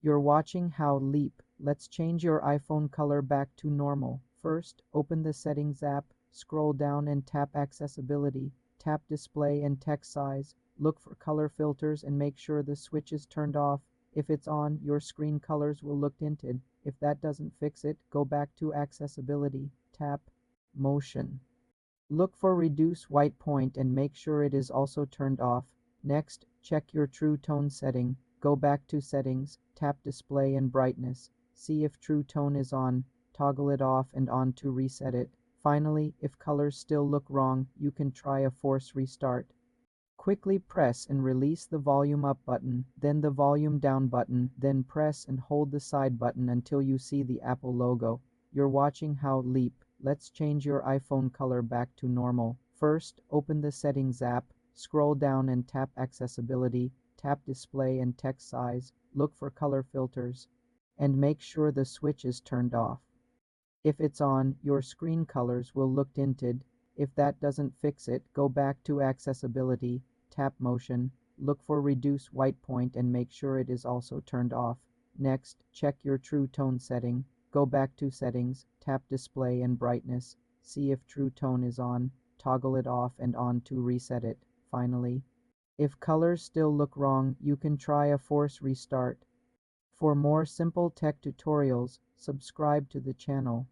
You're watching how Leap. Let's change your iPhone color back to normal. First, open the Settings app, scroll down and tap Accessibility. Tap Display and Text Size. Look for color filters and make sure the switch is turned off. If it's on, your screen colors will look tinted. If that doesn't fix it, go back to Accessibility. Tap Motion. Look for Reduce White Point and make sure it is also turned off. Next, check your True Tone setting. Go back to Settings, tap Display and Brightness. See if True Tone is on, toggle it off and on to reset it. Finally, if colors still look wrong, you can try a force restart. Quickly press and release the volume up button, then the volume down button, then press and hold the side button until you see the Apple logo. You're watching how Leap. Let's change your iPhone color back to normal. First, open the Settings app, scroll down and tap Accessibility, tap Display and Text Size, look for color filters, and make sure the switch is turned off. If it's on, your screen colors will look tinted. If that doesn't fix it, go back to Accessibility, tap Motion, look for Reduce White Point and make sure it is also turned off. Next, check your True Tone setting. Go back to Settings, tap Display and Brightness. See if True Tone is on, toggle it off and on to reset it. Finally, if colors still look wrong, you can try a force restart. For more simple tech tutorials, subscribe to the channel.